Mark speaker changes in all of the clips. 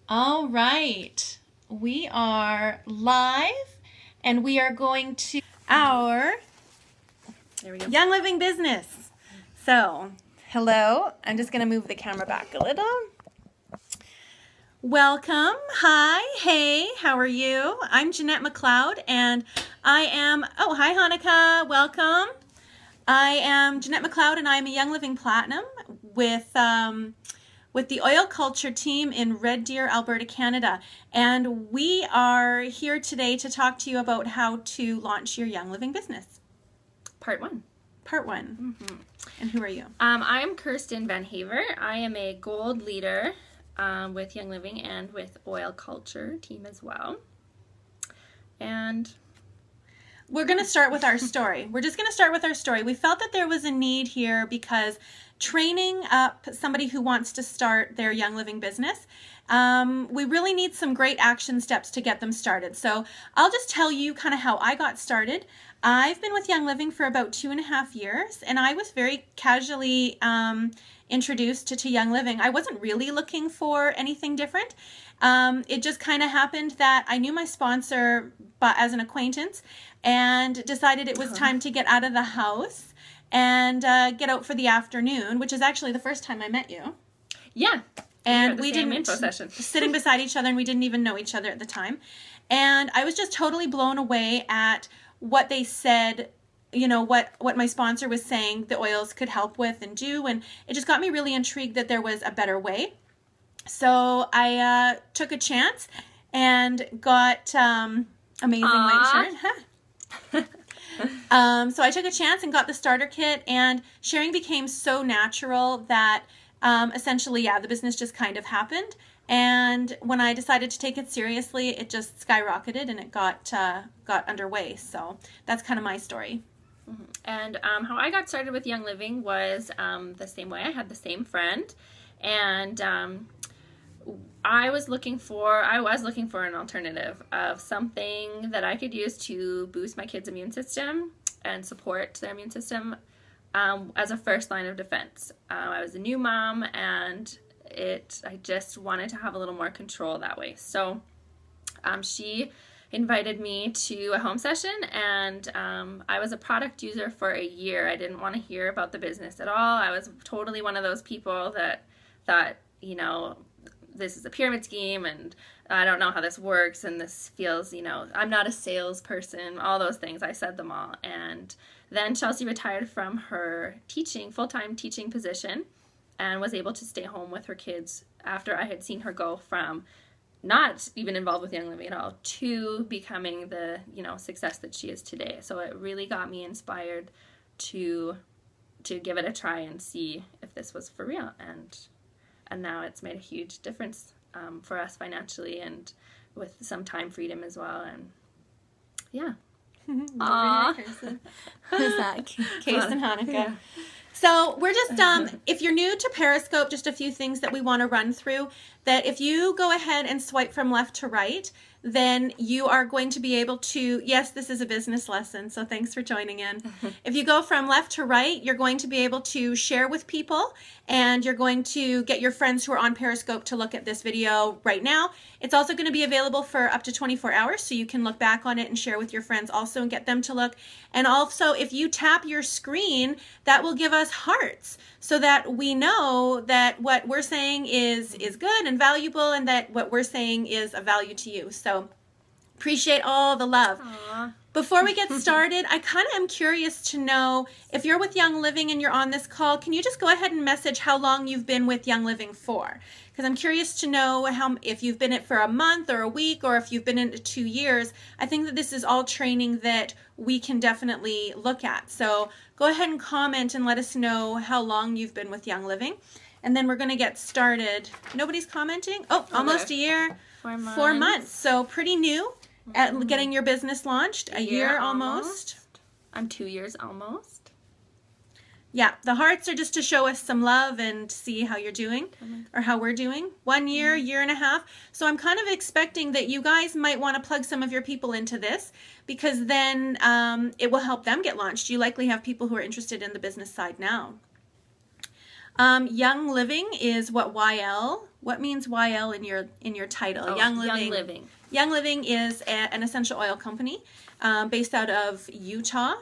Speaker 1: All right, we are live and we are going to our
Speaker 2: There we go.
Speaker 1: Young Living business. So, hello, I'm just going to move the camera back a little. Welcome, hi, hey, how are you? I'm Jeanette McLeod and I am, oh, hi Hanukkah, welcome. I am Jeanette McLeod and I'm a Young Living Platinum with the oil culture team in Red Deer, Alberta, Canada. And we are here today to talk to you about how to launch your Young Living business.
Speaker 2: Part one.
Speaker 1: Part one. Mm-hmm. And who are you?
Speaker 2: I'm Kirsten Van Haver. I am a gold leader with Young Living and with oil culture team as well. And
Speaker 1: we're going to start with our story. We're just going to start with our story. We felt that there was a need here because training up somebody who wants to start their Young Living business, we really need some great action steps to get them started. So I'll just tell you kind of how I got started. I've been with Young Living for about 2.5 years, and I was very casually introduced to Young Living. I wasn't really looking for anything different. It just kind of happened that I knew my sponsor as an acquaintance and decided it was time to get out of the house and get out for the afternoon, which is actually the first time I met you.
Speaker 2: Yeah.
Speaker 1: And we didn't, sitting beside each other, and we didn't even know each other at the time. And I was just totally blown away at what they said, you know, what my sponsor was saying the oils could help with and do. And it just got me really intrigued that there was a better way. So I took a chance and got amazing white shirt. So I took a chance and got the starter kit, and sharing became so natural that essentially, yeah, the business just kind of happened. And when I decided to take it seriously, it just skyrocketed and it got underway. So that's kind of my story.
Speaker 2: Mm-hmm. And how I got started with Young Living was the same way. I had the same friend, and I was looking for an alternative of something that I could use to boost my kids' immune system and support their immune system as a first line of defense. I was a new mom, and I just wanted to have a little more control that way. So she invited me to a home session, and I was a product user for a year. I didn't want to hear about the business at all. I was totally one of those people that thought, you know, this is a pyramid scheme and I don't know how this works and this feels, you know, I'm not a salesperson, all those things. I said them all. And then Chelsea retired from her full-time teaching position and was able to stay home with her kids after I had seen her go from not even involved with Young Living at all to becoming the, you know, success that she is today. So it really got me inspired to give it a try and see if this was for real. And now it's made a huge difference for us financially and with some time freedom as well. And yeah.
Speaker 1: Aww. Who's that? Case and Hanukkah. Yeah. So we're just, if you're new to Periscope, just a few things that we want to run through. That if you go ahead and swipe from left to right, then you are going to be able to, yes, this is a business lesson, so thanks for joining in. If you go from left to right, you're going to be able to share with people, and you're going to get your friends who are on Periscope to look at this video right now. It's also going to be available for up to 24 hours, so you can look back on it and share with your friends also and get them to look. And also, if you tap your screen, that will give us hearts so that we know that what we're saying is good and valuable, and that what we're saying is of value to you. So appreciate all the love.
Speaker 2: Aww.
Speaker 1: Before we get started, I kind of am curious to know, if you're with Young Living and you're on this call, can you just go ahead and message how long you've been with Young Living for? Because I'm curious to know if you've been in it for a month or a week, or if you've been in it 2 years. I think that this is all training that we can definitely look at. So go ahead and comment and let us know how long you've been with Young Living. And then we're going to get started. Nobody's commenting? Oh, almost a year.
Speaker 2: 4 months.
Speaker 1: 4 months. So pretty new at getting your business launched. A year almost.
Speaker 2: I'm 2 years almost.
Speaker 1: Yeah, the hearts are just to show us some love and see how you're doing, or how we're doing. 1 year, year and a half. So I'm kind of expecting that you guys might want to plug some of your people into this, because then it will help them get launched. You likely have people who are interested in the business side now. Young Living is what YL. What means YL in your title?
Speaker 2: Oh, Young Living.
Speaker 1: Young Living is an essential oil company based out of Utah.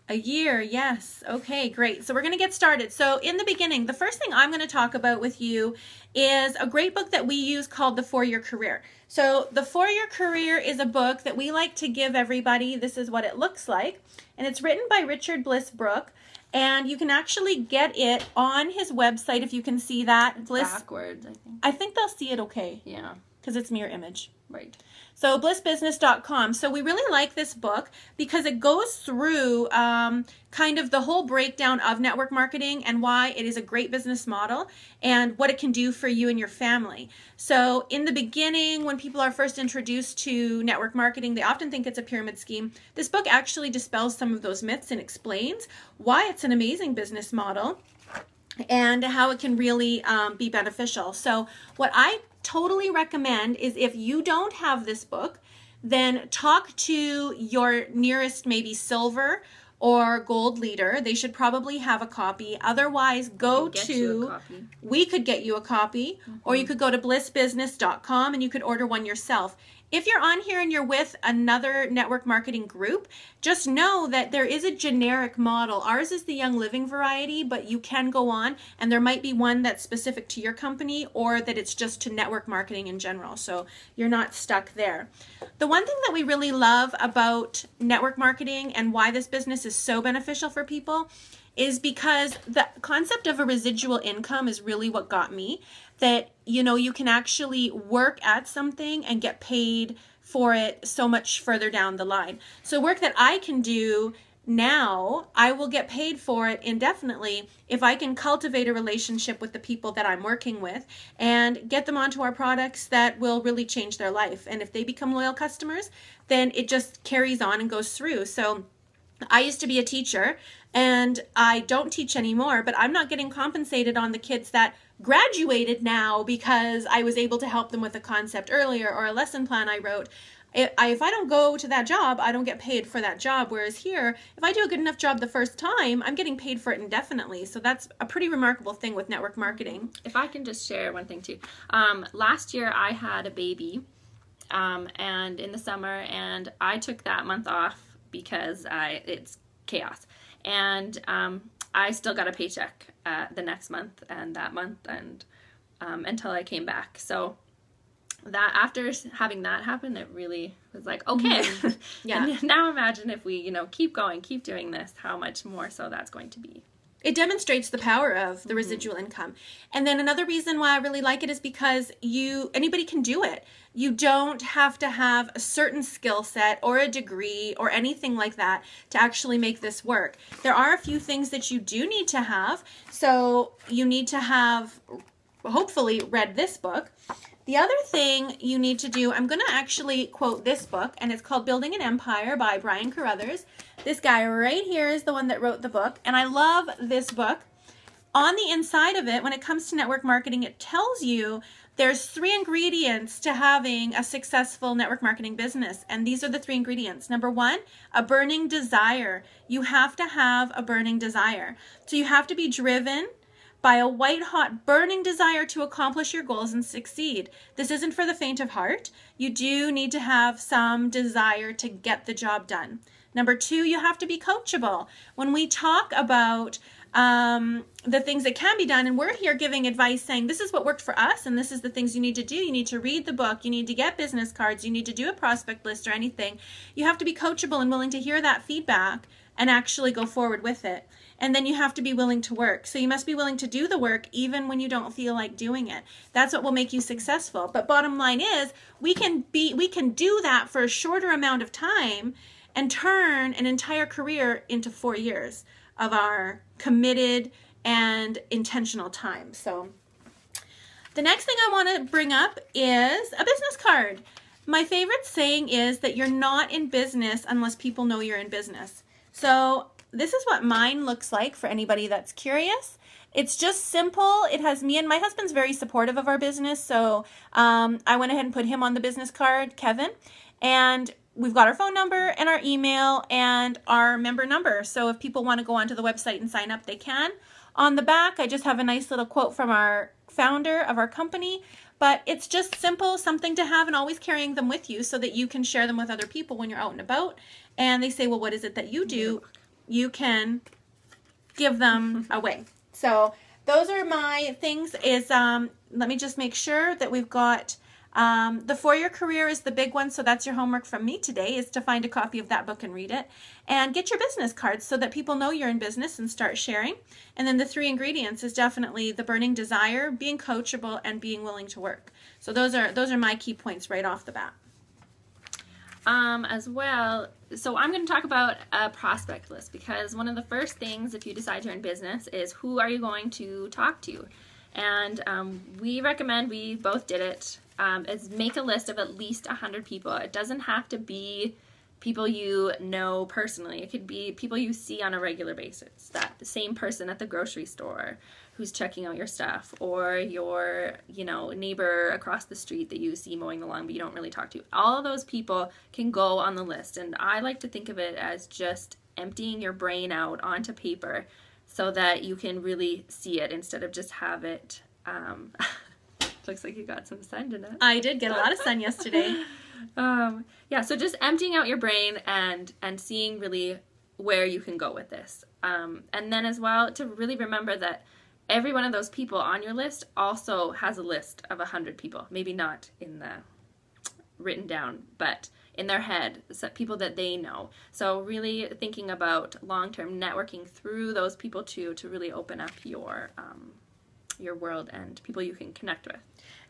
Speaker 1: A year, yes. Okay, great. So we're going to get started. So in the beginning, the first thing I'm going to talk about with you is a great book that we use called The 4-Year Career. So The 4-Year Career is a book that we like to give everybody. This is what it looks like. And it's written by Richard Bliss Brooke. And you can actually get it on his website if you can see that. Bliss,
Speaker 2: backwards, I think.
Speaker 1: I think they'll see it okay.
Speaker 2: Yeah.
Speaker 1: Because it's mirror image.
Speaker 2: Right.
Speaker 1: So blissbusiness.com. So we really like this book because it goes through kind of the whole breakdown of network marketing and why it is a great business model and what it can do for you and your family. So in the beginning, when people are first introduced to network marketing, they often think it's a pyramid scheme. This book actually dispels some of those myths and explains why it's an amazing business model and how it can really be beneficial. So what I totally recommend is if you don't have this book, then talk to your nearest maybe silver or gold leader. They should probably have a copy. Otherwise, we could get you a copy, or you could go to blissbusiness.com and you could order one yourself. If you're on here and you're with another network marketing group, just know that there is a generic model. Ours is the Young Living variety, but you can go on and there might be one that's specific to your company or that it's just to network marketing in general. So you're not stuck there. The one thing that we really love about network marketing and why this business is so beneficial for people is because the concept of a residual income is really what got me. That, you know, you can actually work at something and get paid for it so much further down the line. So work that I can do now, I will get paid for it indefinitely if I can cultivate a relationship with the people that I'm working with and get them onto our products that will really change their life. And if they become loyal customers, then it just carries on and goes through. So I used to be a teacher and I don't teach anymore, but I'm not getting compensated on the kids that graduated now because I was able to help them with a concept earlier or a lesson plan I wrote. If I don't go to that job, I don't get paid for that job. Whereas here, if I do a good enough job the first time, I'm getting paid for it indefinitely. So that's a pretty remarkable thing with network marketing.
Speaker 2: If I can just share one thing too. Last year I had a baby and in the summer, and I took that month off because it's chaos. And I still got a paycheck the next month and that month and until I came back. So that after having that happen, it really was like, okay.
Speaker 1: Yeah.
Speaker 2: And now imagine if we, you know, keep going, keep doing this, how much more so that's going to be.
Speaker 1: It demonstrates the power of the residual income. And then another reason why I really like it is because anybody can do it. You don't have to have a certain skill set or a degree or anything like that to actually make this work. There are a few things that you do need to have. So you need to have, hopefully, read this book. The other thing you need to do, I'm going to actually quote this book, and it's called Building an Empire by Brian Carruthers. This guy right here is the one that wrote the book, and I love this book. On the inside of it, when it comes to network marketing, it tells you there's 3 ingredients to having a successful network marketing business, and these are the 3 ingredients. Number 1, a burning desire. You have to have a burning desire. So you have to be driven by a white-hot burning desire to accomplish your goals and succeed. This isn't for the faint of heart. You do need to have some desire to get the job done. Number 2, you have to be coachable. When we talk about the things that can be done, and we're here giving advice saying this is what worked for us and this is the things you need to do. You need to read the book. You need to get business cards. You need to do a prospect list or anything. You have to be coachable and willing to hear that feedback and actually go forward with it. And then you have to be willing to work. So you must be willing to do the work even when you don't feel like doing it. That's what will make you successful. But bottom line is, we can do that for a shorter amount of time and turn an entire career into 4 years of our committed and intentional time. So the next thing I want to bring up is a business card. My favorite saying is that you're not in business unless people know you're in business. So this is what mine looks like for anybody that's curious. It's just simple. It has me, and my husband's very supportive of our business. So I went ahead and put him on the business card, Kevin. And we've got our phone number and our email and our member number. So if people want to go onto the website and sign up, they can. On the back, I just have a nice little quote from our founder of our company, but it's just simple, something to have and always carrying them with you so that you can share them with other people when you're out and about. And they say, well, what is it that you do? You can give them away. So those are my things. Let me just make sure that we've got the 4-year career is the big one. So that's your homework from me today, is to find a copy of that book and read it, and get your business cards so that people know you're in business and start sharing. And then the 3 ingredients is definitely the burning desire, being coachable, and being willing to work. So those are my key points right off the bat.
Speaker 2: As well, so I'm going to talk about a prospect list, because one of the first things if you decide you're in business is who are you going to talk to. And we recommend, we both did it, is make a list of at least 100 people. It doesn't have to be people you know personally. It could be people you see on a regular basis, that same person at the grocery store who's checking out your stuff, or your, neighbor across the street that you see mowing the lawn but you don't really talk to. All of those people can go on the list, and I like to think of it as just emptying your brain out onto paper so that you can really see it instead of just have it. Looks like you got some sun tonight.
Speaker 1: I did get a lot of sun yesterday.
Speaker 2: So just emptying out your brain and seeing really where you can go with this. And then as well, to really remember that every one of those people on your list also has a list of 100 people. Maybe not in the written down, but in their head, people that they know. So really thinking about long-term networking through those people too, to really open up your world and people you can connect with.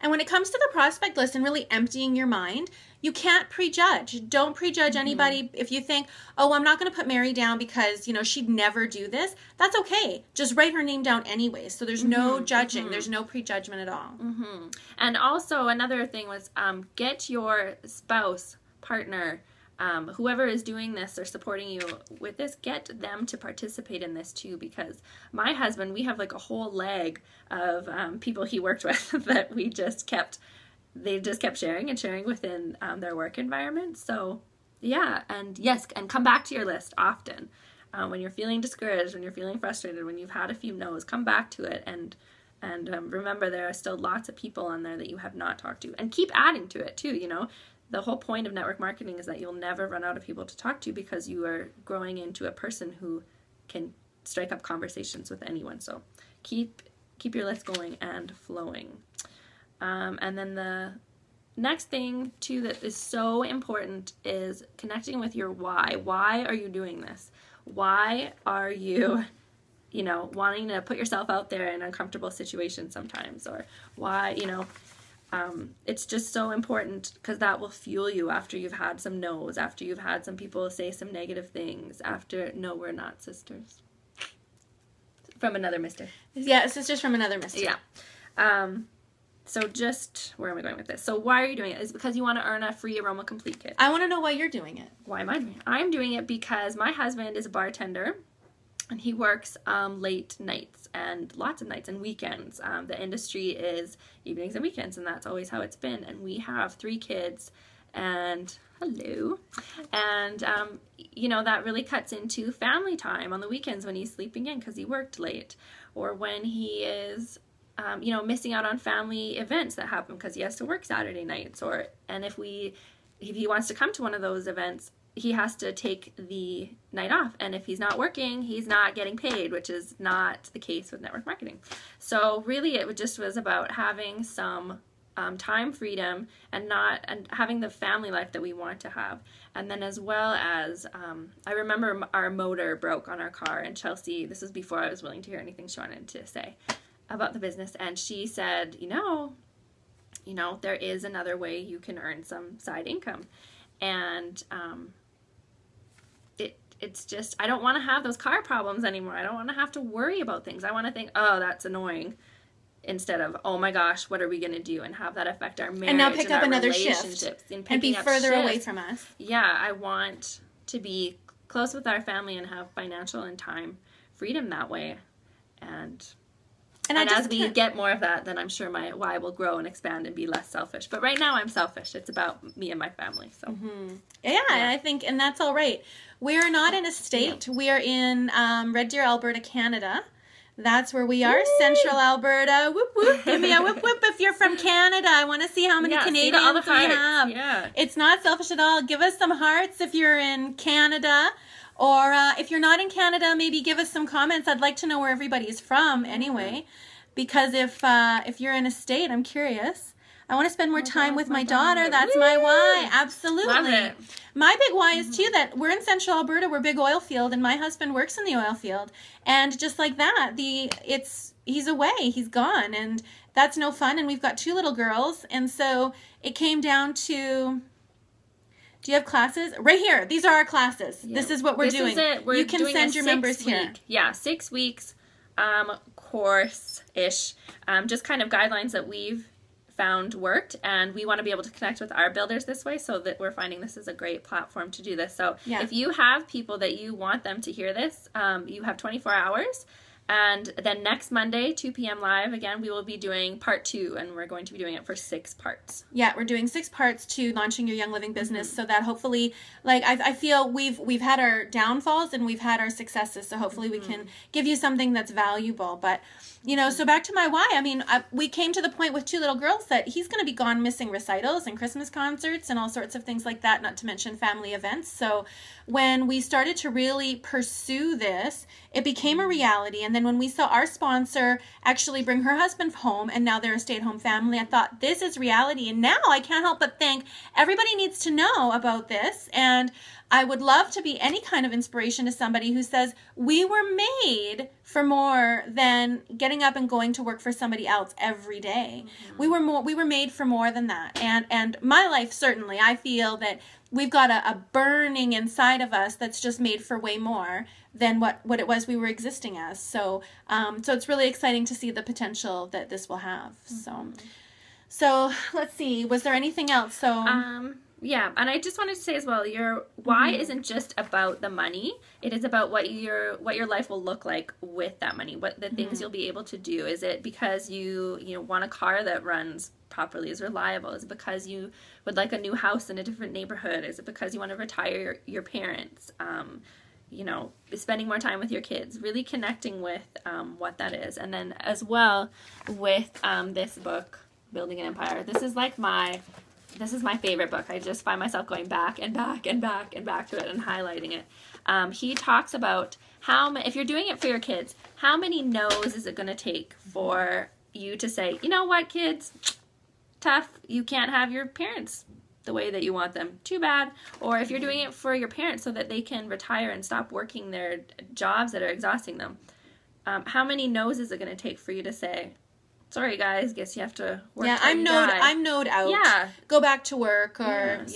Speaker 1: And when it comes to the prospect list and really emptying your mind, you can't prejudge. Don't prejudge anybody. If you think, oh, I'm not going to put Mary down because, she'd never do this, that's okay. Just write her name down anyway. So there's no judging. There's no prejudgment at all.
Speaker 2: And also another thing was get your spouse, partner, whoever is doing this or supporting you with this, get them to participate in this too, because my husband, we have like a whole leg of people he worked with that they just kept sharing within their work environment. So yeah, and yes, and come back to your list often. When you're feeling discouraged, when you're feeling frustrated, when you've had a few no's, come back to it and remember there are still lots of people on there that you have not talked to, and keep adding to it too, The whole point of network marketing is that you'll never run out of people to talk to, because you are growing into a person who can strike up conversations with anyone. So keep your list going and flowing. And then the next thing too that is so important is connecting with your why. Why are you doing this? Why are you, wanting to put yourself out there in uncomfortable situations sometimes? Or why, it's just so important, because that will fuel you after you've had some no's, after you've had some people say some negative things, after no, we're not sisters. From another mister.
Speaker 1: Yeah, sisters from another mister.
Speaker 2: Yeah. So just, where am I going with this? So why are you doing it? It's because you want to earn a free Aroma Complete kit.
Speaker 1: I want to know why you're doing it.
Speaker 2: Why am I doing it? I'm doing it because my husband is a bartender, and he works late nights and lots of nights and weekends. The industry is evenings and weekends, and that's always how it's been. And we have 3 kids, and hello. And, that really cuts into family time on the weekends when he's sleeping in because he worked late, or when he is, missing out on family events that happen because he has to work Saturday nights. And if he wants to come to one of those events, he has to take the night off, and if he's not working, he's not getting paid, which is not the case with network marketing. So really it just was about having some time freedom and having the family life that we want to have. And then as well as I remember our motor broke on our car, and Chelsea, this was before I was willing to hear anything she wanted to say about the business, and she said, there is another way you can earn some side income. And it's just, I don't want to have those car problems anymore. I don't want to have to worry about things. I want to think, oh, that's annoying, instead of, oh my gosh, what are we going to do, and have that affect our marriage
Speaker 1: and now pick up another
Speaker 2: relationships
Speaker 1: shift
Speaker 2: and
Speaker 1: be further away from us.
Speaker 2: Yeah, I want to be close with our family and have financial and time freedom that way. And as we get more of that, then I'm sure my why will grow and expand and be less selfish. But right now I'm selfish. It's about me and my family. So
Speaker 1: yeah, I think, and that's all right. We are not in a state. We are in Red Deer, Alberta, Canada. That's where we are, Central Alberta. Whoop, whoop. Give me a whoop, whoop. If you're from Canada, I want to see how many Canadians
Speaker 2: all the
Speaker 1: we
Speaker 2: hearts.
Speaker 1: have.
Speaker 2: Yeah.
Speaker 1: It's not selfish at all. Give us some hearts if you're in Canada. Or if you're not in Canada, maybe give us some comments. I'd like to know where everybody's from anyway. Because if you're in a state, I'm curious. I want to spend more time with my daughter. That's my why. Absolutely.
Speaker 2: Love it.
Speaker 1: My big why is too that we're in Central Alberta. We're big oil field, and my husband works in the oil field. And just like that, he's away. He's gone, and that's no fun. And we've got 2 little girls, and so it came down to. Do you have classes? Right here. These are our classes. Yeah. This is what we're doing.
Speaker 2: Is it. We're
Speaker 1: you can
Speaker 2: doing
Speaker 1: send your members here.
Speaker 2: Yeah, 6 weeks course-ish. Just kind of guidelines that we've found worked, and we want to be able to connect with our builders this way, so that we're finding this is a great platform to do this. So if you have people that you want them to hear this, you have 24 hours. And then next Monday, 2 p.m. live, again, we will be doing part 2, and we're going to be doing it for 6 parts.
Speaker 1: Yeah, we're doing 6 parts to launching your Young Living business, so that hopefully, like, I feel we've had our downfalls and we've had our successes, so hopefully we can give you something that's valuable. But, you know, so back to my why. I mean, we came to the point with 2 little girls that he's going to be gone missing recitals and Christmas concerts and all sorts of things like that, not to mention family events. So when we started to really pursue this, it became a reality. And then when we saw our sponsor actually bring her husband home, and now they're a stay-at-home family, I thought, this is reality. And now I can't help but think everybody needs to know about this. And I would love to be any kind of inspiration to somebody who says, we were made for more than getting up and going to work for somebody else every day. We were made for more than that. And my life, certainly, I feel that we've got a burning inside of us that's just made for way more than what it was we were existing as. So it's really exciting to see the potential that this will have. So let's see. Was there anything else?
Speaker 2: Yeah, and I just wanted to say as well, your why isn't just about the money. It is about what your life will look like with that money. What the things you'll be able to do. Is it because you want a car that runs properly, is reliable? Is it because you would like a new house in a different neighborhood? Is it because you want to retire your parents? Spending more time with your kids, really connecting with what that is. And then as well with this book, Building an Empire, this is my favorite book. I just find myself going back and back and back and back to it and highlighting it. He talks about if you're doing it for your kids, how many no's is it going to take for you to say, you know what, kids, tough, you can't have your parents the way that you want them. Too bad. Or if you're doing it for your parents so that they can retire and stop working their jobs that are exhausting them, how many no's is it going to take for you to say, sorry guys, guess you have to work. Yeah,
Speaker 1: I'm no'd out.
Speaker 2: Yeah.
Speaker 1: Go back to work, or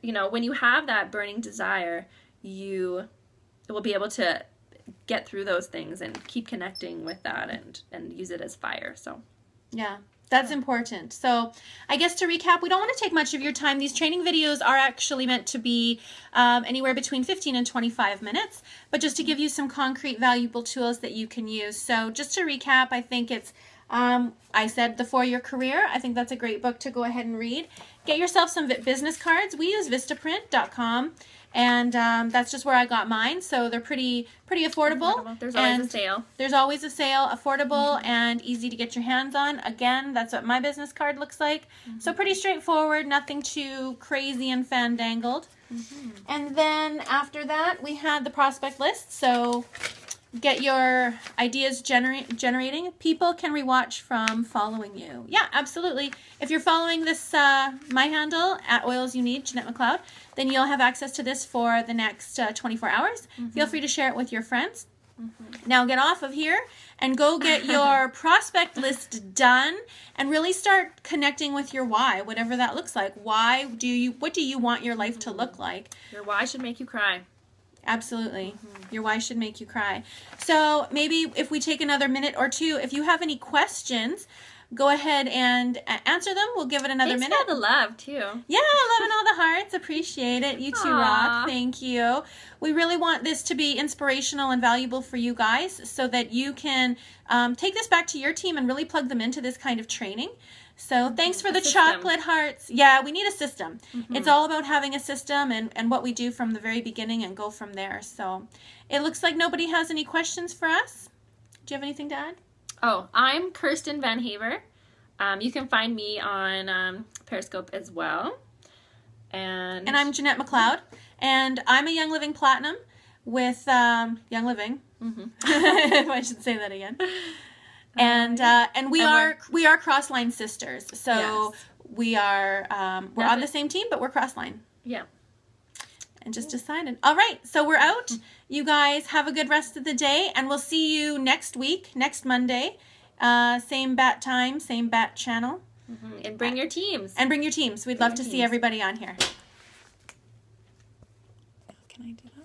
Speaker 2: when you have that burning desire, you will be able to get through those things and keep connecting with that and use it as fire. So
Speaker 1: yeah. That's important. So I guess to recap, we don't want to take much of your time. These training videos are actually meant to be anywhere between 15 and 25 minutes, but just to give you some concrete, valuable tools that you can use. So just to recap, I think it's, I said The 4-Year Career. I think that's a great book to go ahead and read. Get yourself some business cards. We use Vistaprint.com. And that's just where I got mine. So they're pretty affordable.
Speaker 2: There's always a sale.
Speaker 1: There's always a sale. Affordable and easy to get your hands on. Again, that's what my business card looks like. So pretty straightforward. Nothing too crazy and fandangled. And then after that, we had the prospect list. So get your ideas generating. People can rewatch from following you. Yeah, absolutely. If you're following this, my handle, @OilsYouNeed, Jeanette McLeod, then you'll have access to this for the next 24 hours. Feel free to share it with your friends. Now get off of here and go get your prospect list done and really start connecting with your why, whatever that looks like. What do you want your life to look like?
Speaker 2: Your why should make you cry.
Speaker 1: Absolutely. Your why should make you cry. So maybe if we take another minute or two, if you have any questions, go ahead and answer them. We'll give it another minute.
Speaker 2: Thanks for all the love, too.
Speaker 1: Yeah, loving all the hearts. Appreciate it. You two rock. Thank you. We really want this to be inspirational and valuable for you guys so that you can take this back to your team and really plug them into this kind of training. So thanks for the chocolate hearts. Yeah, we need a system. It's all about having a system and what we do from the very beginning and go from there. So it looks like nobody has any questions for us. Do you have anything to add?
Speaker 2: Oh, I'm Kirsten Van Haver. You can find me on Periscope as well. And
Speaker 1: I'm Jeanette McLeod. And I'm a Young Living Platinum with Young Living. I should say that again. And we are Crossline sisters. So yes. We are we're on the same team, but we're Crossline.
Speaker 2: Yeah.
Speaker 1: And just decided. All right, so we're out. You guys have a good rest of the day, and we'll see you next week, next Monday. Same bat time, same bat channel.
Speaker 2: And bring your teams.
Speaker 1: We'd love to see everybody on here. Can I do that?